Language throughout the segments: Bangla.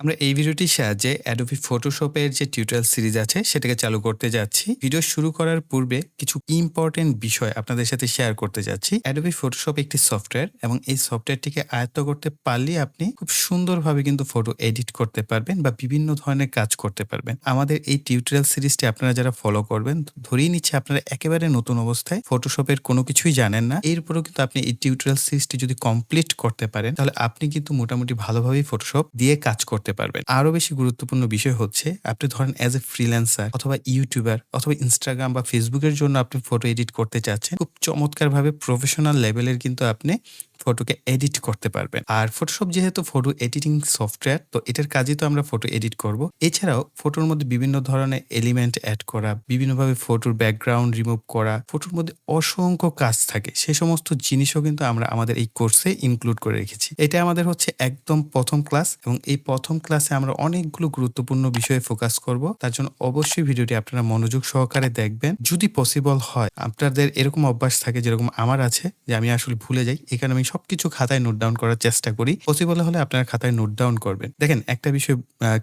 আমরা এই ভিডিওটির সাহায্যে Adobe Photoshop এর যে টিউটোরিয়াল সিরিজ আছে সেটাকে চালু করতে যাচ্ছি। ভিডিও শুরু করার পূর্বে কিছু ইম্পর্টেন্ট বিষয় আপনাদের সাথে শেয়ার করতে যাচ্ছি। Adobe Photoshop একটি সফটওয়্যার এবং এই সফটওয়্যারটিকে আয়ত্ত করতে পারলেই আপনি খুব সুন্দরভাবে কিন্তু ফটো এডিট করতে পারবেন বা বিভিন্ন ধরনের কাজ করতে পারবেন। আমাদের এই টিউটোরিয়াল সিরিজটি আপনারা যারা ফলো করবেন, ধরেই নিচ্ছি আপনারা একেবারে নতুন অবস্থায় Photoshop এর কোনো কিছুই জানেন না। এরপরেও কিন্তু আপনি এই টিউটোরিয়াল সিরিজটি যদি কমপ্লিট করতে পারেন, তাহলে আপনি কিন্তু মোটামুটি ভালোভাবেই Photoshop দিয়ে কাজ করতে পারবেন। আরো বেশি গুরুত্বপূর্ণ বিষয় হচ্ছে আপনি ধরেন অ্যাজ এ ফ্রিল্যান্সার অথবা ইউটিউবার অথবা Instagram বা Facebook এর জন্য আপনি ফটো এডিট করতে চাচ্ছেন। খুব চমৎকারভাবে প্রফেশনাল লেভেলের কিন্তু আপনি ফটোকে এডিট করতে পারবেন। আর Photoshop যেহেতু ফটো এডিটিং সফটওয়্যার, তো এটার কাজই তো আমরা ফটো এডিট করব। এছাড়াও ফটোর মধ্যে বিভিন্ন ধরনের এলিমেন্ট এড করা, বিভিন্নভাবে ফটোর ব্যাকগ্রাউন্ড রিমুভ করা, ফটোর মধ্যে অসংখ্য কাজ থাকে। সে সমস্ত জিনিসও কিন্তু আমরা আমাদের এই কোর্সে ইনক্লুড করে রেখেছি। এটা আমাদের হচ্ছে একদম প্রথম ক্লাস এবং এই প্রথম ক্লাসে আমরা অনেকগুলো গুরুত্বপূর্ণ বিষয়ে ফোকাস করব। তার জন্য অবশ্যই ভিডিওটি আপনারা মনোযোগ সহকারে দেখবেন। যদি পসিবল হয়, আপনাদের এরকম অভ্যাস থাকে যেরকম আমার আছে যে আমি আসলে ভুলে যাই, এই কারণে আমি সবকিছু খাতায় নোট ডাউন করার চেষ্টা করি। পসিবল হলে আপনারা খাতায় নোট ডাউন করবেন। দেখেন, একটা বিষয়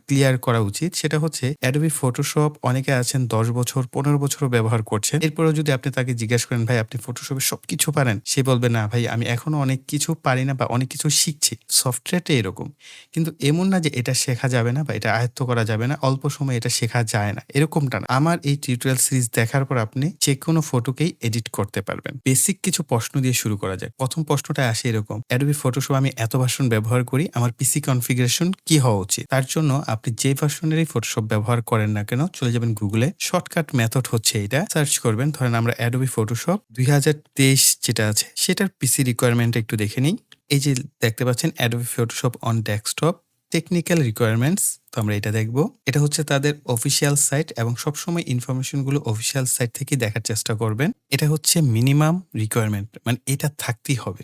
ক্লিয়ার করা উচিত, সেটা হচ্ছে Adobe Photoshop অনেকে আছেন 10 বছর 15 বছরও ব্যবহার করছেন। এরপরেও যদি আপনি তাকে জিজ্ঞাসা করেন, ভাই আপনি Photoshop এ সবকিছু পারেন? সে বলবে, না ভাই আমি এখনো অনেক কিছু পারি না বা অনেক কিছু শিখছি। সফটওয়্যারটা এরকম। কিন্তু এমন না যে এটা শেখা যাবে না বা এটা আয়ত্ত করা যাবে না, অল্প সময়ে এটা শেখা যায় না, এরকমটা না। আমার এই টিউটোরিয়াল সিরিজ দেখার পর আপনি যেকোনো ফটোকেই এডিট করতে পারবেন। বেসিক কিছু প্রশ্ন দিয়ে শুরু করা যাক। প্রথম প্রশ্নটা আসে এরকম, Adobe Photoshop আমি এত ভার্সন ব্যবহার করি, আমার পিসি কনফিগারেশন কি হওয়া উচিত? তার জন্য আপনি যে ভার্সনেরই Photoshop ব্যবহার করেন না কেন, চলে যাবেন গুগলে। শর্টকাট মেথড হচ্ছে এটা, সার্চ করবেন। ধরেন আমরা Adobe Photoshop 2023 যেটা আছে সেটার পিসি রিকোয়ারমেন্ট একটু দেখে নিই। এই যে দেখতে পাচ্ছেন Adobe Photoshop on desktop technical requirements, তো আমরা এটা দেখব। এটা হচ্ছে তাদের অফিসিয়াল সাইট এবং সবসময় ইনফরমেশনগুলো অফিসিয়াল সাইট থেকেই দেখার চেষ্টা করবেন। এটা হচ্ছে মিনিমাম রিকোয়ারমেন্ট, মানে এটা থাকতেই হবে।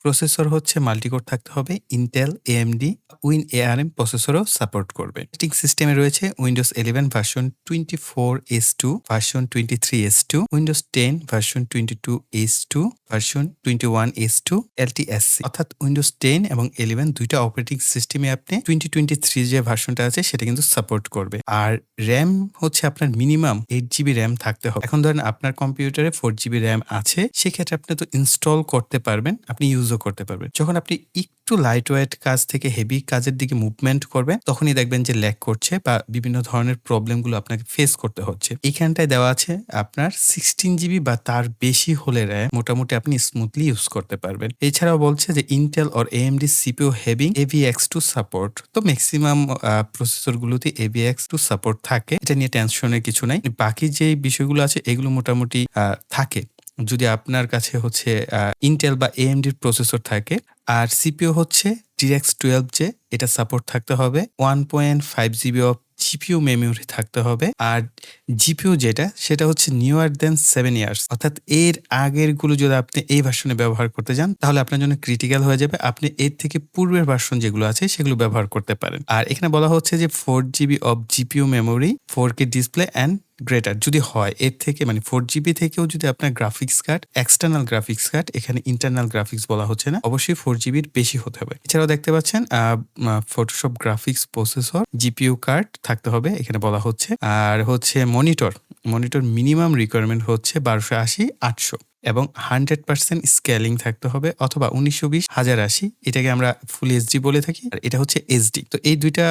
প্রসেসর হচ্ছে মাল্টিকোর থাকতে হবে, ইন্টেল, AMD, WinARM প্রসেসরও সাপোর্ট করবে। অপারেটিং সিস্টেমে রয়েছে Windows 11 version 24H2, version 23H2, Windows 10 version 22H2, version 21H2, LTSC, অর্থাৎ উইন্ডোজ 10 এবং 11 দুইটা অপারেটিং সিস্টেমে আপনি 2023 যে ভার্সনটা আছে সেটা কিন্তু সাপোর্ট করবে। আর র্যাম হচ্ছে আপনার মিনিমাম 8GB র্যাম থাকতে হবে। এখন ধরেন আপনার কম্পিউটারে 4GB র্যাম আছে, সেক্ষেত্রে আপনি তো ইনস্টল করতে পারবেন, আপনি ইউজও করতে পারবেন। যখন আপনি একটু লাইট ওয়েট কাজ থেকে হেভি কাজের দিকে মুভমেন্ট করবেন, তখনই দেখবেন যে ল্যাগ করছে বা বিভিন্ন ধরনের প্রবলেমগুলো আপনাকে ফেস করতে হচ্ছে। এখানটায় দেওয়া আছে আপনার 16GB বা তার বেশি হলে র্যাম মোটামুটি আপনি স্মুথলি ইউজ করতে পারবেন। এছাড়াও বলছে যে Intel or AMD CPU having AVX2 support. তো ম্যাক্সিমাম প্রসেসরগুলোতে AVX2 সাপোর্ট থাকে, এটা নিয়ে টেনশনের কিছু নাই। বাকি যে বিষয়গুলো আছে এগুলো মোটামুটি থাকে যদি আপনার কাছে হচ্ছে ইন্টেল বা AMD র প্রসেসর থাকে। আর CPU হচ্ছে DirectX 12 যে, এটা সাপোর্ট থাকতে হবে। 1.5GB অফ GPU মেমোরি থাকতে হবে। আর GPU যেটা, সেটা হচ্ছে নিউয়ার দেন 7 ইয়ার্স, অর্থাৎ এর আগের গুলো যদি আপনি এই ভার্সনে ব্যবহার করতে যান তাহলে আপনার জন্য ক্রিটিক্যাল হয়ে যাবে। আপনি এর থেকে পূর্বের ভার্সন যেগুলো আছে সেগুলো ব্যবহার করতে পারেন। আর এখানে বলা হচ্ছে যে 4GB of GPU memory, 4K display and greater যদি হয় এর থেকে, মানে 4GB থেকেও যদি আপনার graphics card, external graphics card, এখানে ইন্টারনাল গ্রাফিক্স বলা হচ্ছে না, অবশ্যই 4GB বেশি হতে হবে। এছাড়াও দেখতে পাচ্ছেন Photoshop graphics processor, GPU card থাকতে হবে এখানে বলা হচ্ছে। আর হচ্ছে মনিটর মিনিমাম রিকোয়ারমেন্ট হচ্ছে 1280x800 এবং 100% স্কেলিং থাকতে হবে, অথবা 1920x1080, এটাকে আমরা ফুল এইচডি বলে থাকি, আর এটা হচ্ছে এইচডি। তো এই দুইটা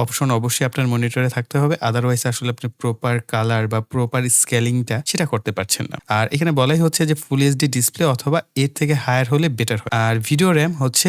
অপশন অবশ্যই আপনার মনিটরে থাকতে হবে, আদারওয়াইজ আসলে আপনি প্রপার কালার বা প্রপার স্কেলিংটা সেটা করতে পারছেন না। আর এখানে বলাই হচ্ছে যে ফুল এইচডি ডিসপ্লে অথবা এর থেকে হায়ার হলে বেটার হয়। আর ভিডিও র্যাম হচ্ছে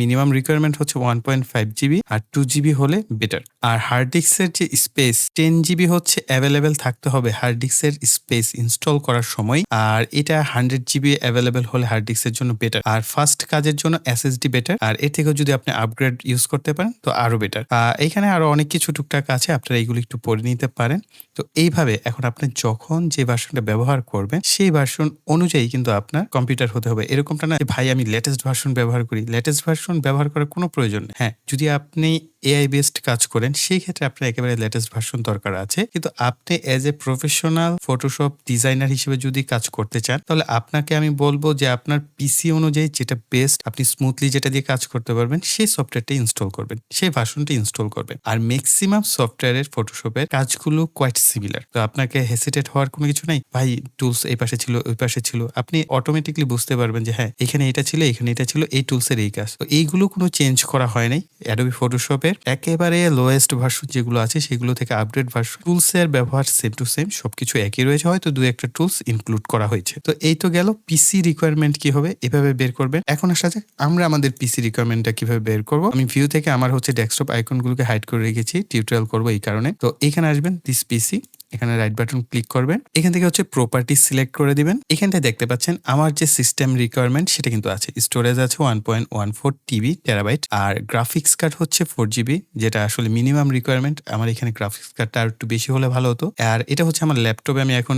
মিনিমাম রিকোয়ারমেন্ট হচ্ছে 1.5GB আর 2GB হলে বেটার। আর হার্ড ডিস্কের যে স্পেস 10GB হচ্ছে অ্যাভেলেবেল থাকতে হবে হার্ড ডিস্কের স্পেস ইনস্টল করার সময়, আর এটা 100GB অ্যাভেলেবেল হলে হার্ড ডিস্কের জন্য বেটার। আর ফাস্ট কাজের জন্য SSD বেটার, আর এর থেকেও যদি আপনি আপগ্রেড ইউজ করতে পারেন তো আরো বেটার। এখানে আরো অনেক কিছু টুকটাক আছে, আপনারা এইগুলো একটু পড়ে নিতে পারেন। তো এইভাবে এখন আপনি যখন যে ভার্সনটা ব্যবহার করবেন সেই ভার্সন অনুযায়ী কিন্তু আপনার কম্পিউটার হতে হবে। এরকমটা না যে ভাই আমি লেটেস্ট ভার্সন ব্যবহার করি, লেটেস্ট ভার্সন ব্যবহার করার কোনো প্রয়োজন নেই। হ্যাঁ, যদি আপনি এআই বেসড কাজ করেন সেই ক্ষেত্রে আপনার একেবারে লেটেস্ট ভার্সন দরকার আছে। কিন্তু আপনি as a professional Photoshop designer হিসেবে যদি কাজ করতে চান তাহলে আপনাকে আমি বলব যে আপনার পিসি অনুযায়ী যেটা বেস্ট আপনি স্মুথলি যেটা দিয়ে কাজ করতে পারবেন সেই সফটওয়্যারটা ইনস্টল করবেন, সেই ভার্সনটা ইনস্টল করবেন। আর ম্যাক্সিমাম সফটওয়্যারের ফটোশপের কাজগুলো কোয়াইট সিমিলার। তো আপনাকে হেসিটেট হওয়ার কোনো কিছু নাই। ভাই টুলস এই পাশে ছিল, ওই পাশে ছিল। আপনি অটোমেটিক্যালি বুঝতে পারবেন যে হ্যাঁ, এখানে এটা ছিল, এখানে এটা ছিল, এই টুলসের এই কাজ। তো এইগুলো কোনো চেঞ্জ করা হয় নাই। Adobe Photoshop এর একেবারে লোয়েস্ট ভার্সন যেগুলো আছে সেগুলো থেকে আপডেট ভার্সন টুলসের ব্যবহার সেম টু সেম, সবকিছু একই রয়েছে, হয়তো ২-১টা টুলস ইনক্লুড করা হয়েছে। তো এই তো গেল পিসি রিকোয়ারমেন্ট কি হবে এভাবে বের করবেন। এখন আসা যাক আমরা আমাদের পিসি রিকোয়ারমেন্টটা কিভাবে বের করব। আমি ভিউ থেকে আমার হচ্ছে ডেস্কটপ আইকনগুলোকে হাইড করে রেখেছি টিউটোরিয়াল করব এই কারণে। তো এখানে আসবেন দিস পিসি, এখানে রাইট বাটন ক্লিক করবেন, এখান থেকে হচ্ছে প্রপার্টি সিলেক্ট করে দিবেন। এখানটায় দেখতে পাচ্ছেন আমার যে সিস্টেম রিকোয়ারমেন্ট সেটা কিন্তু আছে। স্টোরেজ আছে 1.14 টিবি টেরাবাইট, আর গ্রাফিক্স কার্ড হচ্ছে 4 জিবি, যেটা আসলে মিনিমাম রিকোয়ারমেন্ট। আমার এখানে গ্রাফিক্স কার্ডটা আর একটু বেশি হলে ভালো হতো। আর এটা হচ্ছে আমার ল্যাপটপে আমি এখন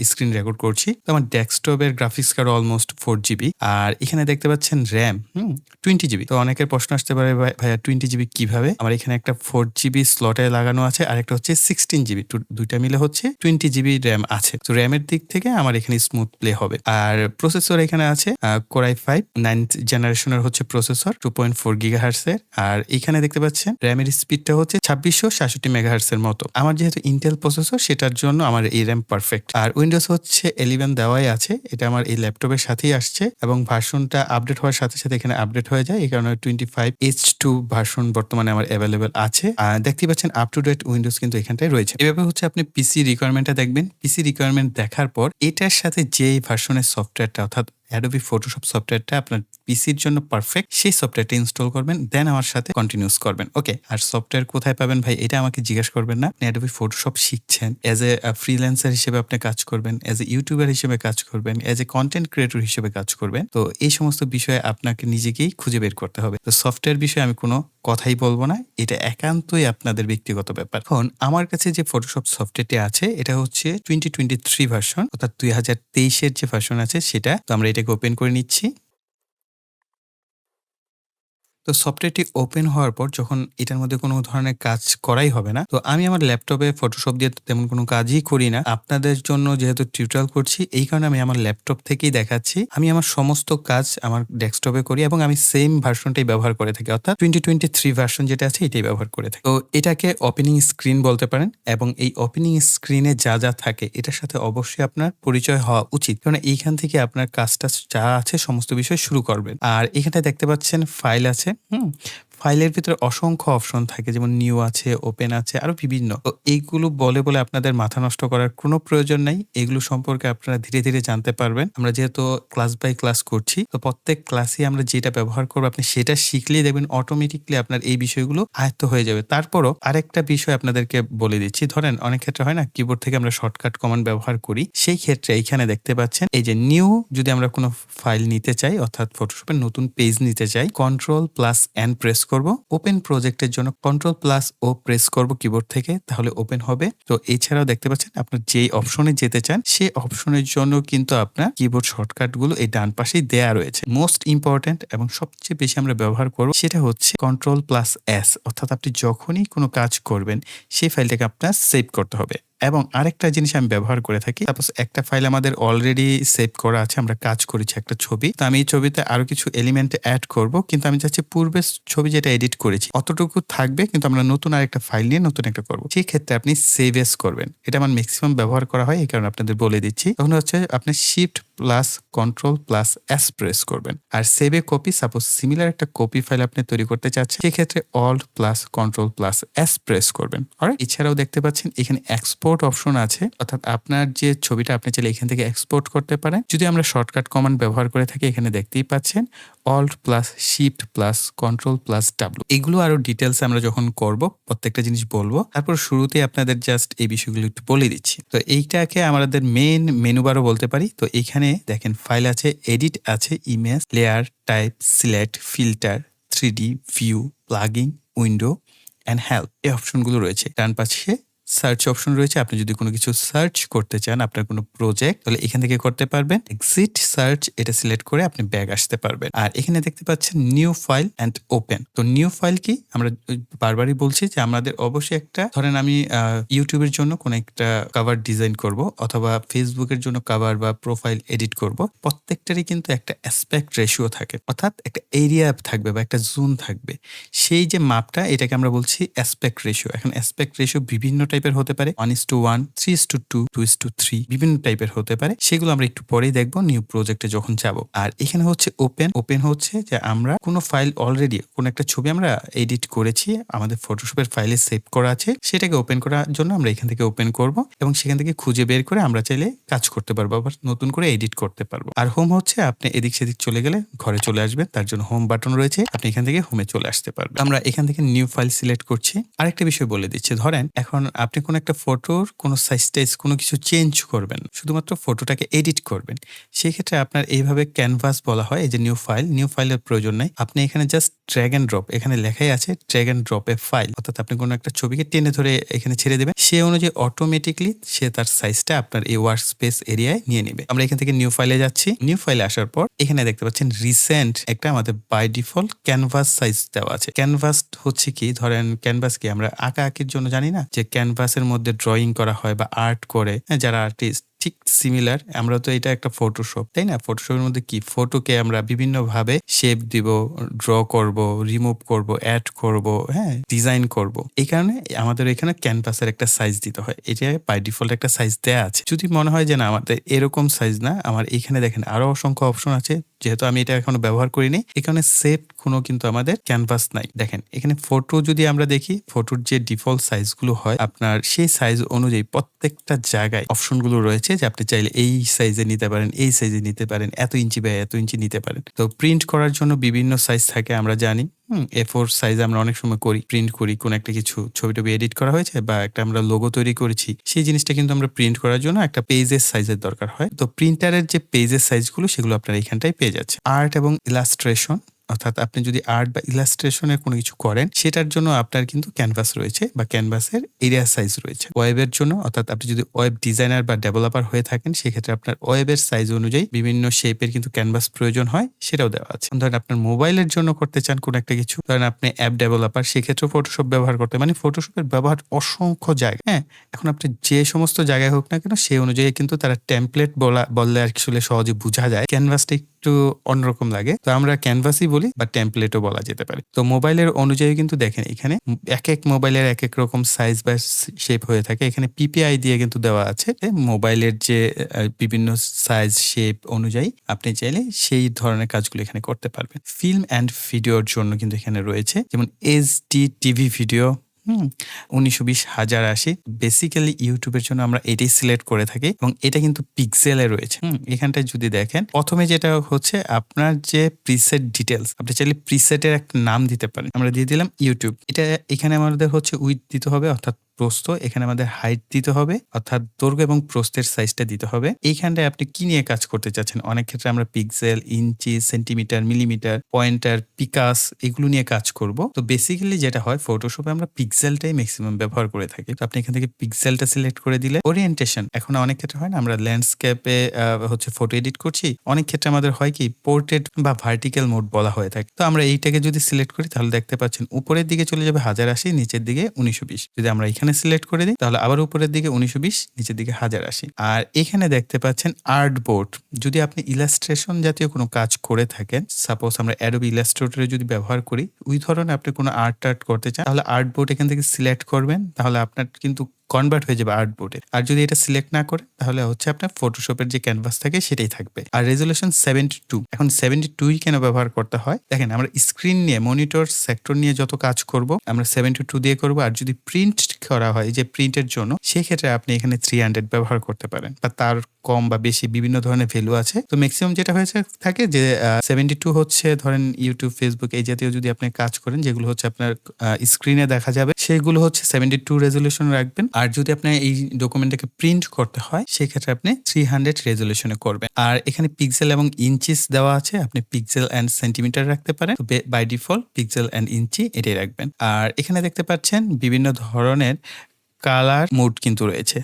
স্ক্রিন রেকর্ড করছি, তো আমার ডেস্কটপের গ্রাফিক্স কার্ড অলমোস্ট 4 জিবি। আর এখানে দেখতে পাচ্ছেন র্যাম 20 জিবি। তো অনেকের প্রশ্ন আসতে পারে ভাইয়া 20 জিবি কিভাবে? আমার এখানে একটা 4 জিবি স্লটে লাগানো আছে আর একটা হচ্ছে 16 জিবি, দুইটা মিলে হচ্ছে 20 জিবি র্যাম আছে। তো র্যামের দিক থেকে আমার এখানে স্মুথ প্লে হবে। আর প্রসেসর এখানে আছে Core i5 9th জেনারেশনের হচ্ছে প্রসেসর 2.4 GHz এর। আর এখানে দেখতে পাচ্ছেন র্যামের স্পিডটা হচ্ছে 2666 MHz এর মতো। আমার যেহেতু ইন্টেল প্রসেসর সেটার জন্য আমার এই র্যাম পারফেক্ট। আর উইন্ডোজ হচ্ছে 11 দেওয়াই আছে, এটা আমার এই ল্যাপটপের সাথেই আসছে এবং ভার্সনটা আপডেট হওয়ার সাথে সাথে এখানে আপডেট হয়ে যায়। এই কারণে 25H2 ভার্সন বর্তমানে আমার অ্যাভেলেবেল আছে। দেখতে পাচ্ছেন আপ টু ডেট উইন্ডোজ কিন্তু এখানটায় রয়েছে। এভাবে হচ্ছে আপনি পিসি রিকোয়ারমেন্টটা দেখবেন। পিসি রিকোয়ারমেন্ট দেখার পর এটার সাথে যেই ভার্সনের সফটওয়্যারটা অর্থাৎ Adobe Photoshop সফটওয়্যারটা আপনার পিসির জন্য পারফেক্ট সেই সফটওয়্যারটা ইনস্টল করবেন, দেন আমার সাথে কন্টিনিউস করবেন। ওকে, আর সফটওয়্যার কোথায় পাবেন ভাই এটা আমাকে জিজ্ঞেস করবেন না। আপনি Adobe Photoshop শিখছেন, এজ এ ফ্রিল্যান্সার হিসেবে আপনি কাজ করবেন, এজ এ ইউটিউবার হিসেবে কাজ করবেন, এজ এ কন্টেন্ট ক্রিয়েটর হিসেবে কাজ করবেন। তো এই সমস্ত বিষয়ে আপনাকে নিজেকেই খুঁজে বের করতে হবে। তো সফটওয়্যার বিষয়ে আমি কোনো কথাই বলবো না, এটা একান্তই আপনাদের ব্যক্তিগত ব্যাপার। এখন আমার কাছে যে ফটোশপ সফটওয়্যারটি আছে এটা হচ্ছে 2023 ভার্সন, অর্থাৎ 2023 যে ভার্সন আছে সেটা। তো আমরা এটাকে ওপেন করে নিচ্ছি। তো সফটওয়্যারটি ওপেন হওয়ার পর যখন এটার মধ্যে কোনো ধরনের কাজ করাই হবে না, তো আমি আমার ল্যাপটপে ফটোশপ দিয়ে তেমন কোনো কাজই করি না। আপনাদের জন্য যেহেতু টিউটোরিয়াল করছি এই কারণে আমি আমার ল্যাপটপ থেকেই দেখাচ্ছি। আমি আমার সমস্ত কাজ আমার ডেস্কটপে করি এবং আমি সেম ভার্সনটাই ব্যবহার করে থাকি, অর্থাৎ 2023 ভার্সন যেটা আছে এটাই ব্যবহার করে থাকি। তো এটাকে ওপেনিং স্ক্রিন বলতে পারেন এবং এই ওপেনিং স্ক্রিনে যা যা থাকে এটার সাথে অবশ্যই আপনার পরিচয় হওয়া উচিত, কারণ এইখান থেকে আপনার কাজটা যা আছে সমস্ত বিষয় শুরু করবেন। আর এখানে দেখতে পাচ্ছেন ফাইল আছে। ফাইলের ভিতরে অসংখ্য অপশন থাকে, যেমন নিউ আছে, ওপেন আছে, আরো বিভিন্ন। তো এইগুলো বলে বলে আপনাদের মাথা নষ্ট করার কোনো প্রয়োজন নাই। এগুলো সম্পর্কে আপনারা ধীরে ধীরে জানতে পারবেন। আমরা যেহেতু ক্লাস বাই ক্লাস করছি, তো প্রত্যেক ক্লাসে আমরা যেটা ব্যবহার করবো আপনি সেটা শিখলেই দেখবেন অটোমেটিকলি আপনার এই বিষয়গুলো আয়ত্ত হয়ে যাবে। তারপরও আরেকটা বিষয় আপনাদেরকে বলে দিচ্ছি, ধরেন অনেক ক্ষেত্রে হয় না কিবোর্ড থেকে আমরা শর্টকাট কমান্ড ব্যবহার করি, সেই ক্ষেত্রে এইখানে দেখতে পাচ্ছেন এই যে নিউ, যদি আমরা কোনো ফাইল নিতে চাই অর্থাৎ ফটোশপের নতুন পেজ নিতে চাই, Ctrl+N প্রেস করব। ওপেন প্রজেক্টের জন্য Ctrl+O প্রেস করব কিবোর্ড থেকে, তাহলে ওপেন হবে। তো এছাড়াও দেখতে পাচ্ছেন আপনার যেই অপশনে যেতে চান সেই অপশনের জন্য কিন্তু আপনার কিবোর্ড শর্টকাট গুলো এই ডান পাশেই দেয়া রয়েছে। মোস্ট ইম্পর্টেন্ট এবং সবচেয়ে বেশি আমরা ব্যবহার করব সেটা হচ্ছে Ctrl+S, অর্থাৎ আপনি যখনই কোনো কাজ করবেন সেই ফাইলটাকে আপনার সেভ করতে হবে। এবং আরেকটা জিনিস আমি ব্যবহার করে থাকি, সাপোজ একটা ফাইল আমাদের অলরেডি সেভ করা আছে, আমরা কাজ করেছি একটা ছবি, তো আমি এই ছবিতে আরো কিছু এলিমেন্ট অ্যাড করব, কিন্তু আমি চাচ্ছি পূর্বের ছবি যেটা এডিট করেছি অতটুকু থাকবে, কিন্তু আমরা নতুন আরেকটা ফাইল নিয়ে নতুন একটা করব। সেই ক্ষেত্রে আপনি সেভ এস করবেন, এটা আমার ম্যাক্সিমাম ব্যবহার করা হয়, এই কারণে আপনাদের বলে দিচ্ছি। তখন হচ্ছে আপনি Shift+Ctrl+S প্রেস করবেন। আর সেভ এ কপি, সাপোজ সিমিলার একটা কপি ফাইল আপনি তৈরি করতে চাচ্ছেন, সেক্ষেত্রে Alt+Ctrl+S প্রেস করবেন। অলরাইট, এছাড়াও দেখতে পাচ্ছেন এখানে এক্সপোর্ট অপশন আছে, অর্থাৎ আপনার যে ছবিটা আপনি চাইলে এখান থেকে এক্সপোর্ট করতে পারেন। যদি আমরা শর্টকাট কমান্ড ব্যবহার করে থাকি এখানে দেখতেই পাচ্ছেন Alt+Shift+Ctrl+W। এগুলো আরো ডিটেলস আমরা যখন করব প্রত্যেকটা জিনিস বলবো, তারপর শুরুতে আপনাদের জাস্ট এই বিষয়গুলো একটু বলে দিচ্ছি। তো এইটাকে আমাদের মেইন মেনু বারও বলতে পারি। তো এখানে দেখেন ফাইল আছে, এডিট আছে, image, layer, type, select, filter, 3D, view, plugin, window and help, এই অপশনগুলো রয়েছে। ডান পাশে সার্চ অপশন রয়েছে। আপনি যদি কোনো কিছু সার্চ করতে চান, আপনার কোনো প্রজেক্ট, তাহলে এখান থেকে করতে পারবেন। এক্সিট সার্চ এটা সিলেক্ট করে আপনি ব্যাক আসতে পারবেন। আর এখানে দেখতে পাচ্ছেন নিউ ফাইল অ্যান্ড ওপেন। তো নিউ ফাইল কি? আমরা বারবারই বলছি যে আমাদের অবশ্যই একটা, ধরেন আমি ইউটিউবের জন্য কোনো একটা কভার ডিজাইন করব অথবা ফেসবুকের জন্য কভার বা প্রোফাইল এডিট করব। প্রত্যেকটারই কিন্তু একটা অ্যাসপেক্ট রেশিও থাকে, অর্থাৎ একটা এরিয়া থাকবে বা একটা জোন থাকবে। সেই যে মাপটা, এটাকে আমরা বলছি অ্যাসপেক্ট রেশিও। এখন অ্যাসপেক্ট রেশিও বিভিন্ন টাইপের হতে পারে, 1:1, 3:2, 2:3, বিভিন্ন টাইপের হতে পারে। সেগুলো আমরা একটু পরেই দেখবো নিউ প্রজেক্টে যখন যাব। আর এখানে হচ্ছে ওপেন। ওপেন হচ্ছে যে আমরা কোনো ফাইল অলরেডি, কোনো একটা ছবি আমরা এডিট করেছি, আমাদের ফটোশপের ফাইলে সেভ করা আছে, সেটাকে ওপেন করার জন্য আমরা এখান থেকে ওপেন করব এবং সেখান থেকে খুঁজে বের করে আমরা চাইলে কাজ করতে পারবো, আবার নতুন করে এডিট করতে পারবো। আর হোম হচ্ছে আপনি এদিক সেদিক চলে গেলে ঘরে চলে আসবেন, তার জন্য হোম বাটন রয়েছে, আপনি এখান থেকে হোমে চলে আসতে পারবেন। আমরা এখান থেকে নিউ ফাইল সিলেক্ট করছি। আরেকটা বিষয় বলে দিচ্ছি, ধরেন এখন আপনি কোনো একটা ফটোর কোনো সাইজ টাইজ কোনো কিছু চেঞ্জ করবেন, শুধুমাত্র ফটোটাকে এডিট করবেন, সেই ক্ষেত্রে আপনার এইভাবে ক্যানভাস বলা হয়। এই যে নিউ ফাইল, নিউ ফাইলের প্রয়োজন নেই। আপনি এখানে জাস্ট ড্র্যাগ এন্ড ড্রপ, এখানে লেখাই আছে drag and drop a file, অর্থাৎ আপনি কোনো একটা ছবিকে টেনে ধরে এখানে ছেড়ে দেবেন, সে অনুযায়ী অটোমেটিকলি সে তার সাইজটা আপনার এই ওয়ার্ক স্পেস এরিয়ায় নিয়ে নেবে। আমরা এখান থেকে নিউ ফাইলে যাচ্ছি। নিউ ফাইলে আসার পর এখানে দেখতে পাচ্ছেন রিসেন্ট একটা আমাদের বাই ডিফল্ট ক্যানভাস সাইজ দেওয়া আছে। ক্যানভাস হচ্ছে কি, ধরেন ক্যানভাস কি আমরা আঁকা আঁকির জন্য জানি না যে ক্যানভাসের মধ্যে ড্রয়িং করা হয় বা আর্ট করে, যারা আর্টিস্ট, ঠিক সিমিলার আমরা তো এটা একটা ফটোশপ, তাই না? ফটোশপের মধ্যে কি ফটোকে আমরা বিভিন্ন ভাবে শেপ দিব, ড্র করব, রিমুভ করব, অ্যাড করব, হ্যাঁ, ডিজাইন করব। এই কারণে আমাদের এখানে ক্যানভাসের একটা সাইজ দিতে হয়। এটা বাই ডিফল্ট একটা সাইজ দেয়া আছে। যদি মনে হয় যে না আমাদের এরকম সাইজ না, আমার এখানে দেখেন আরো অসংখ্য অপশন আছে, যেহেতু আমি এটা এখনো ব্যবহার করিনি, এখানে সেভ কোনো কিন্তু আমাদের ক্যানভাস নাই। দেখেন এখানে ফটো যদি আমরা দেখি, ফটোর যে ডিফল্ট সাইজগুলো হয় আপনার, সেই সাইজ অনুযায়ী প্রত্যেকটা জায়গায় অপশনগুলো রয়েছে যে আপনি চাইলে এই সাইজে নিতে পারেন, এই সাইজে নিতে পারেন, এত ইঞ্চি বা এত ইঞ্চি নিতে পারেন। তো প্রিন্ট করার জন্য বিভিন্ন সাইজ থাকে আমরা জানি। A4 সাইজ আমরা অনেক সময় করি, প্রিন্ট করি, কোন একটা কিছু ছবি টবি এডিট করা হয়েছে বা একটা আমরা লোগো তৈরি করেছি, সেই জিনিসটা কিন্তু আমরা প্রিন্ট করার জন্য একটা পেজের সাইজের দরকার হয়। তো প্রিন্টারের যে পেজের সাইজগুলো সেগুলো আপনারা এখানটায় পেয়ে যাচ্ছে। আর্ট এবং ইলাস্ট্রেশন, অর্থাৎ আপনি যদি আর্ট বা ইলাস্ট্রেশনের কোনো কিছু করেন, সেটার জন্য আপনার কিন্তু ক্যানভাস রয়েছে বা ক্যানভাসের এরিয়া সাইজ রয়েছে। ওয়েবের জন্য, অর্থাৎ আপনি যদি ওয়েব ডিজাইনার বা ডেভেলপার হয়ে থাকেন, সেক্ষেত্রে আপনার ওয়েবের সাইজ অনুযায়ী বিভিন্ন শেপের কিন্তু ক্যানভাস প্রয়োজন হয়, সেটাও দেওয়া আছে। ধরেন আপনার মোবাইলের জন্য করতে চান কোনো একটা কিছু, ধরেন আপনি অ্যাপ ডেভেলপার, সেক্ষেত্রেও ফটোশপ ব্যবহার করতে, মানে ফটোশপের ব্যবহার অসংখ্য জায়গায়। হ্যাঁ, এখন আপনি যে সমস্ত জায়গায় হোক না কেন, সেই অনুযায়ী কিন্তু তারা টেমপ্লেট বললে আসলে সহজে বোঝা যায়। ক্যানভাসটা একটু অন্যরকম লাগে, তো আমরা ক্যানভাসই বলি বা টেমপ্লেটও বলা যেতে পারে। তো মোবাইলের অনুযায়ী কিন্তু দেখেন এখানে এক এক মোবাইলের এক এক রকম সাইজ বা শেপ হয়ে থাকে। এখানে পিপিআই দিয়ে কিন্তু দেওয়া আছে মোবাইলের যে বিভিন্ন সাইজ শেপ অনুযায়ী আপনি চাইলে সেই ধরনের কাজগুলো এখানে করতে পারবেন। ফিল্ম অ্যান্ড ভিডিওর জন্য কিন্তু এখানে রয়েছে, যেমন HD TV video, 1920x1080। Basically ইউটিউবের জন্য আমরা এটাই সিলেক্ট করে থাকি এবং এটা কিন্তু পিক্সেলে রয়েছে। এখানটায় যদি দেখেন, প্রথমে যেটা হচ্ছে আপনার যে প্রিসেট ডিটেলস, আপনি চাইলে প্রিসেটের একটা নাম দিতে পারেন। আমরা দিয়ে দিলাম ইউটিউব। এটা এখানে আমাদের হচ্ছে উইথ দিতে হবে, অর্থাৎ প্রস্থ। এখানে আমাদের হাইট দিতে হবে, অর্থাৎ দৈর্ঘ্য এবং প্রস্থের সাইজটা দিতে হবে। এইখানটায় আপনি কি নিয়ে কাজ করতে চাচ্ছেন, অনেক ক্ষেত্রে আমরা পিক্সেল, ইঞ্চি, সেন্টিমিটার, মিলিমিটার, পয়েন্টার, পিকাস এগুলো নিয়ে কাজ করব। তো বেসিক্যালি যেটা হয় ফটোশপে আমরা পিক্সেলটাই ম্যাক্সিমাম ব্যবহার করে থাকি। তো আপনি এখান থেকে পিক্সেলটা সিলেক্ট করে দিলে, ওরিয়েন্টেশন, এখন অনেক ক্ষেত্রে হয় না আমরা ল্যান্ডস্কেপে হচ্ছে ফটো এডিট করছি, অনেক ক্ষেত্রে আমাদের হয় কি পোর্ট্রেট বা ভার্টিক্যাল মোড বলা হয়ে থাকে। তো আমরা এইটাকে যদি সিলেক্ট করি তাহলে দেখতে পাচ্ছেন উপরের দিকে চলে যাবে 1080, নিচের দিকে 1920। যদি আমরা এখানে সিলেক্ট করে দিই তাহলে আবার উপরের দিকে 1920, নিচের দিকে 1080। আর এখানে দেখতে পাচ্ছেন আর্ট বোর্ড। যদি আপনি ইলাস্ট্রেশন জাতীয় কোনো কাজ করে থাকেন, সাপোজ আমরা অ্যাডোবি ইলাস্ট্রেটরে যদি ব্যবহার করি, ওই ধরনের আপনি কোনো আর্ট করতে চান, তাহলে আর্ট বোর্ড এখান থেকে সিলেক্ট করবেন, তাহলে আপনার কিন্তু কনভার্ট হয়ে যাবে আর্ট বোর্ডে। আর যদি এটা সিলেক্ট না করে তাহলে হচ্ছে আপনার ফটোশপের যে ক্যানভাস থাকে সেটাই থাকবে। আর রেজুলেশন 72। এখন 72 কেন ব্যবহার করতে হয়, দেখেন আমরা স্ক্রিন নিয়ে, মনিটর সেক্টর নিয়ে যত কাজ করব আমরা 72 দিয়ে করব। আর যদি প্রিন্ট করা হয় যে প্রিন্টের জন্য, সেক্ষেত্রে আপনি এখানে 300 ব্যবহার করতে পারেন, বা তার কম বা বেশি বিভিন্ন ধরনের ভ্যালু আছে। তো ম্যাক্সিমাম যেটা হয়েছে থাকে যে 72 হচ্ছে, ধরেন ইউটিউব, ফেসবুক এই জাতীয় যদি আপনি কাজ করেন যেগুলো হচ্ছে আপনার স্ক্রিনে দেখা যাবে, সেগুলো হচ্ছে 72 রেজুলেশন রাখবেন। আর যদি আপনার এই ডকুমেন্টটাকে প্রিন্ট করতে হয় সেক্ষেত্রে আপনি 300 রেজুলেশনে করবেন। আর এখানে পিক্সেল এবং ইঞ্চিস দেওয়া আছে, আপনি পিক্সেল অ্যান্ড সেন্টিমিটার রাখতে পারেন। বাই ডিফল্ট পিক্সেল অ্যান্ড ইঞ্চি এটাই রাখবেন। আর এখানে দেখতে পাচ্ছেন বিভিন্ন ধরনের কালার মোড কিন্তু রয়েছে।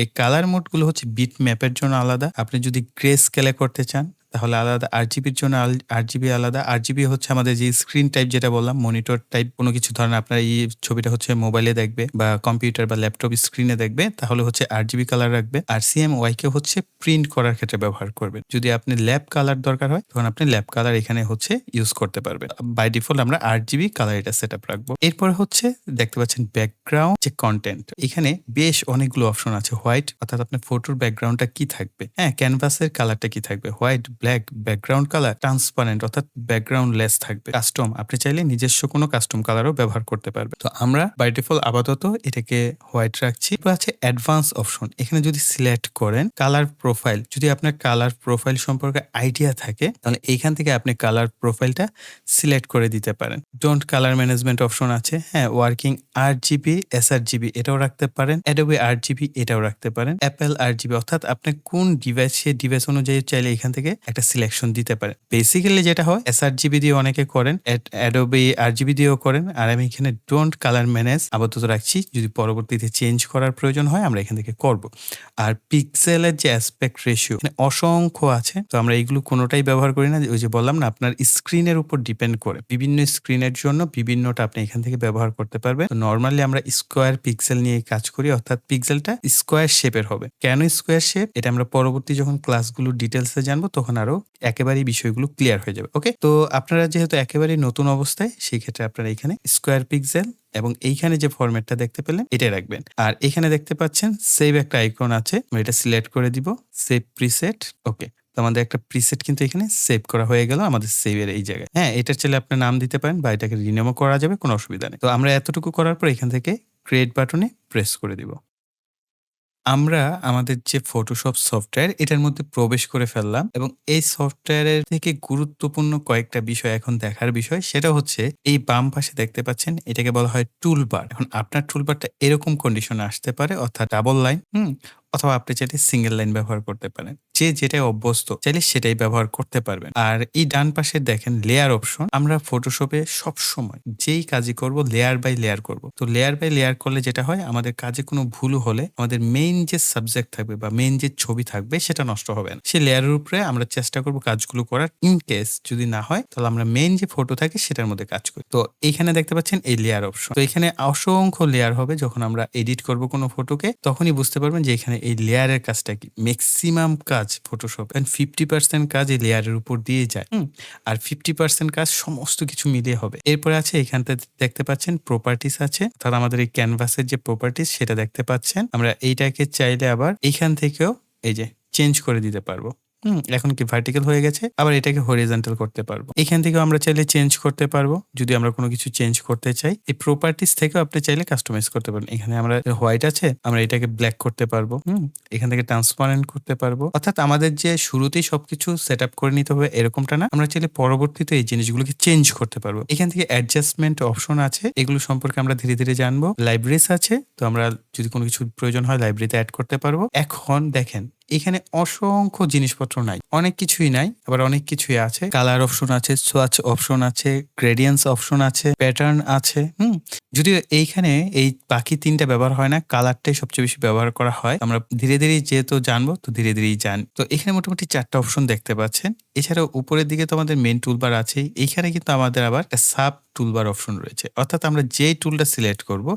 এই কালার মোডগুলো হচ্ছে বিট ম্যাপের জন্য আলাদা। আপনি যদি গ্রে স্কেলে করতে চান তাহলে আলাদা, আরজিবির জন্য আরজিবি আলাদা। আরজিবি হচ্ছে আমাদের যে স্ক্রিন টাইপ যেটা বললাম, মনিটর টাইপ কোনো কিছু ধরেন আপনার এই ছবিটা হচ্ছে মোবাইলে দেখবে বা কম্পিউটার বা ল্যাপটপ স্ক্রিনে দেখবে তাহলে হচ্ছে আরজিবি কালার রাখবে। আর সিএমওয়াইকে হচ্ছে প্রিন্ট করার ক্ষেত্রে ব্যবহার করবেন। যদি আপনি ল্যাব কালার দরকার হয় তখন আপনি ল্যাব কালার এখানে হচ্ছে ইউজ করতে পারবেন। বাই ডিফল্ট আমরা আরজিবি কালার এটা সেটআপ রাখবো। এরপরে হচ্ছে দেখতে পাচ্ছেন ব্যাকগ্রাউন্ড যে কন্টেন্ট, এখানে বেশ অনেকগুলো অপশন আছে। হোয়াইট অর্থাৎ আপনার ফটোর ব্যাকগ্রাউন্ডটা কি থাকবে, ক্যানভাসের কালারটা কি থাকবে, white, black, background colour, transparent অর্থাৎ ব্যাকগ্রাউন্ড লেস থাকবে, কাস্টম আপনি চাইলে নিজস্ব কোনো কাস্টম কালারও ব্যবহার করতে পারবেন। তো আমরা বাই ডিফল্ট আপাতত এটাকে হোয়াইট রাখছি। এরপর আছে অ্যাডভান্স অপশন, এখানে যদি সিলেক্ট করেন কালার প্রোফাইল, যদি আপনার কালার প্রোফাইল সম্পর্কে আইডিয়া থাকে তাহলে এইখান থেকে আপনি কালার প্রোফাইলটা সিলেক্ট করে দিতে পারেন। ডোন্ট কালার ম্যানেজমেন্ট অপশন আছে, ওয়ার্কিং আরজিবি, এসআরজিবি এটাও রাখতে পারেন, অ্যাডোবি আরজিবি এটাও রাখতে পারেন, অ্যাপেল আরজিবি অর্থাৎ আপনি কোন ডিভাইস, সেই ডিভাইস অনুযায়ী চাইলে এখান থেকে একটা সিলেকশন দিতে পারেন। বেসিক্যালি যেটা হয় এসআরজিবি দিয়ে অনেকে করেন, অ্যাডোবি আরজিবি দিয়েও করেন, আর আমি এখানে ডোন্ট কালার ম্যানেজ আপাতত রাখছি। যদি পরবর্তীতে চেঞ্জ করার প্রয়োজন হয় আমরা এখান থেকে করব। আর পিক্সেলের যে অ্যাসপেক্ট রেশিও এখানে অসংখ্য আছে, তো আমরা এইগুলো কোনোটাই ব্যবহার করি না। ওই যে বললাম না, আপনার স্ক্রিনের উপর ডিপেন্ড করে, বিভিন্ন স্ক্রিনের জন্য বিভিন্নটা আপনি এখান থেকে ব্যবহার করতে পারবেন। তো নর্মালি আমরা স্কোয়ার পিক্সেল নিয়ে কাজ করি, অর্থাৎ পিক্সেলটা স্কোয়ার শেপের হবে। কেন স্কোয়ার শেপ এটা আমরা পরবর্তী যখন ক্লাসগুলো ডিটেলসে জানবো তখন আরো একেবারেই বিষয়গুলো ক্লিয়ার হয়ে যাবে। ওকে, তো আপনারা যেহেতু একেবারেই নতুন অবস্থায়, সেই ক্ষেত্রে আপনারা এখানে স্কোয়ার পিক্সেল এবং এইখানে যে ফরম্যাটটা দেখতে পেলেন এটাই রাখবেন। আর এখানে দেখতে পাচ্ছেন সেভ একটা আইকন আছে, এটা সিলেক্ট করে দিব, সেভ প্রিসেট। ওকে, তো আমাদের একটা প্রিসেট কিন্তু এখানে সেভ করা হয়ে গেল আমাদের সেভের এই জায়গায়। এটার চাইলে আপনি নাম দিতে পারেন বা এটাকে রিনেমও করা যাবে, কোনো অসুবিধা নেই। তো আমরা এতটুকু করার পর এখান থেকে ক্রিয়েট বাটনে প্রেস করে দিব। আমরা আমাদের যে ফটোশপ সফটওয়্যার এটার মধ্যে প্রবেশ করে ফেললাম এবং এই সফটওয়্যারের থেকে গুরুত্বপূর্ণ কয়েকটা বিষয় এখন দেখার বিষয়, সেটা হচ্ছে এই বাম পাশে দেখতে পাচ্ছেন এটাকে বলা হয় টুলবার। এখন আপনার টুলবারটা এরকম কন্ডিশনে আসতে পারে, অর্থাৎ ডাবল লাইন, অথবা আপনি চাইলে সিঙ্গেল লাইন ব্যবহার করতে পারেন। যে যেটাই অভ্যস্ত চাইলে সেটাই ব্যবহার করতে পারবেন। আর এই ডান পাশে দেখেন লেয়ার অপশন। আমরা ফটোশপে সবসময় যেই কাজই করব লেয়ার বাই লেয়ার করব। তো লেয়ার বাই লেয়ার করলে যেটা হয়, আমাদের কাজে কোনো ভুল হলে আমাদের মেইন যে সাবজেক্ট থাকবে বা মেইন যে ছবি থাকবে সেটা নষ্ট হবে না। সেই লেয়ারের উপরে আমরা চেষ্টা করব কাজগুলো করার। ইন কেস যদি না হয় তাহলে আমরা মেইন যে ফটো থাকে সেটার মধ্যে কাজ করি। তো এইখানে দেখতে পাচ্ছেন এই লেয়ার অপশন। তো এখানে অসংখ্য লেয়ার হবে। যখন আমরা এডিট করব কোনো ফটোকে তখনই বুঝতে পারবেন যে এখানে এই লেয়ারের কাজটা কি। ম্যাক্সিমাম কাজ ফটোশপ 50% কাজ এই লেয়ারের উপর দিয়ে যায়, আর 50% কাজ সমস্ত কিছু মিলিয়ে হবে। এরপরে আছে এখানটা দেখতে পাচ্ছেন প্রপার্টিস আছে, অর্থাৎ আমাদের এই ক্যানভাসের যে প্রপার্টিস সেটা দেখতে পাচ্ছেন। আমরা এইটাকে চাইলে আবার এইখান থেকেও এই যে চেঞ্জ করে দিতে পারবো। এখন কি ভার্টিক্যাল হয়ে গেছে, আবার এটাকে হরিজন্টাল করতে পারবো। এখান থেকেও আমরা চাইলে চেঞ্জ করতে পারবো যদি আমরা কোনো কিছু চেঞ্জ করতে চাই। এই প্রপার্টিস থেকেও আপনি চাইলে কাস্টমাইজ করতে পারেন। এখানে আমরা হোয়াইট আছে, আমরা এটাকে ব্ল্যাক করতে পারবো। এখান থেকে ট্রান্সপারেন্ট করতে পারবো। অর্থাৎ আমাদের যে শুরুতেই সবকিছু সেট আপ করে নিতে হবে এরকমটা না, আমরা চাইলে পরবর্তীতে এই জিনিসগুলোকে চেঞ্জ করতে পারবো। এখান থেকে অ্যাডজাস্টমেন্ট অপশন আছে, এগুলো সম্পর্কে আমরা ধীরে ধীরে জানবো। লাইব্রেরিজ আছে, তো আমরা যদি কোনো কিছু প্রয়োজন হয় লাইব্রেরিতে অ্যাড করতে পারবো। এখন দেখেন এখানে অসংখ্য জিনিসপত্র নাই, অনেক কিছুই নাই, আবার অনেক কিছুই আছে। কালার অপশন আছে, সোয়াচ অপশন আছে, গ্রেডিয়েন্টস অপশন আছে, প্যাটার্ন আছে। যদিও এইখানে এই বাকি তিনটা ব্যবহার হয় না, কালারটাই সবচেয়ে বেশি ব্যবহার করা হয়। আমরা ধীরে ধীরে যেহেতু জানবো তো ধীরে ধীরেই জানি। তো এখানে মোটামুটি 4টা অপশন দেখতে পাচ্ছেন। এছাড়াও উপরের দিকে তো আমাদের মেইন টুলবার আছেই, এইখানে কিন্তু আমাদের আবার একটা সাব টুলবার অপশন রয়েছে, অর্থাৎ আমরা যেই টুলটা সিলেক্ট করব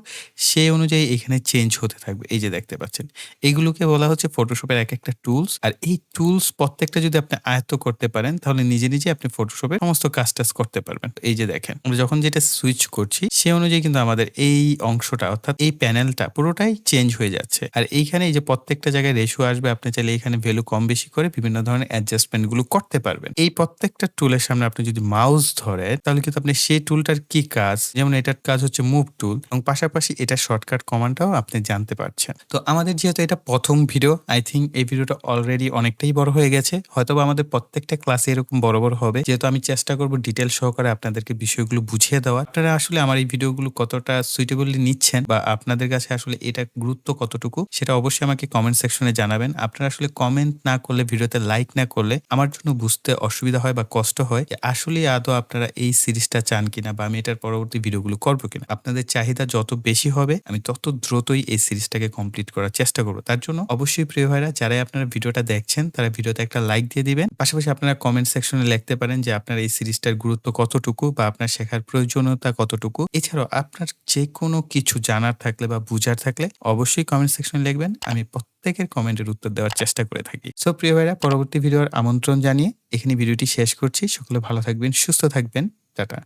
সেই অনুযায়ী এখানে চেঞ্জ হতে থাকবে। এই যে দেখতে পাচ্ছেন এগুলোকে বলা হচ্ছে ফটোশপের এক একটা টুলস। আর এই টুলস প্রত্যেকটা যদি আপনি আয়ত্ত করতে পারেন তাহলে নিজে নিজে আপনি ফটোশপের সমস্ত কাজ টাজ করতে পারবেন। এই যে দেখেন আমরা যখন যেটা সুইচ করছি সে অনুযায়ী কিন্তু আমাদের এই অংশটা অর্থাৎ এই প্যানেলটা পুরোটাই চেঞ্জ হয়ে যাচ্ছে। আর এইখানে এই যে প্রত্যেকটা জায়গায় রেশিও আসবে, আপনি চাইলে এখানে ভ্যালু কম বেশি করে বিভিন্ন ধরনের অ্যাডজাস্টমেন্ট গুলো করতে পারবেন। এই প্রত্যেকটা টুলের সামনে আপনি যদি মাউস ধরেন তাহলে কিন্তু আপনি সেই টুলটার কি কাজ, যেমন এটার কাজ হচ্ছে মুভ টুল, এবং পাশাপাশি এটা শর্টকাট কমান্ডটাও আপনি জানতে পারছেন। তো আমাদের যেহেতু এটা প্রথম ভিডিও, আই থিঙ্ক এই ভিডিওটা অলরেডি অনেকটাই বড় হয়ে গেছে। হয়তোবা আমাদের প্রত্যেকটা ক্লাসে এরকম বড় বড় হবে, যেহেতু আমি চেষ্টা করব ডিটেল সহকারে আপনাদেরকে বিষয়গুলো বুঝিয়ে দেওয়া। আপনারা আসলে আমার এই ভিডিওগুলো কতটা সুইটেবলি নিচ্ছেন বা আপনাদের কাছে আসলে এটা গুরুত্ব কতটুকু সেটা অবশ্যই আমাকে কমেন্ট সেকশনে জানাবেন। আপনারা আসলে কমেন্ট না করলে, ভিডিওতে লাইক না করলে আমার জন্য বুঝতে অসুবিধা হয় বা কষ্ট হয় যে আসলে আদৌ আপনারা এই সিরিজটা চান কিনা বা আমি এটার পরবর্তী ভিডিওগুলো করবো কিনা। আপনাদের চাহিদা যত বেশি হবে আমি তত দ্রুতই এই সিরিজটাকে কমপ্লিট করার চেষ্টা করব। তার জন্য অবশ্যই প্রিয় ভাইরা যারাই আপনারা ভিডিওটা দেখছেন তারা ভিডিওতে একটা লাইক দিয়ে দিবেন। পাশাপাশি আপনারা কমেন্ট সেকশনে লিখতে পারেন যে আপনার এই সিরিজটার গুরুত্ব কতটুকু বা আপনার শেখার প্রয়োজনীয়তা কতটুকু। এছাড়াও আপনার যেকোনো কিছু জানার থাকলে বা বুঝার থাকলে অবশ্যই কমেন্ট সেকশনে লিখবেন। আমি প্রত্যেকের কমেন্টের উত্তর দেওয়ার চেষ্টা করে থাকি। সো প্রিয় ভাইরা পরবর্তী ভিডিওর আমন্ত্রণ জানিয়ে এখানে ভিডিওটি শেষ করছি। সকলে ভালো থাকবেন, সুস্থ থাকবেন। টাটা।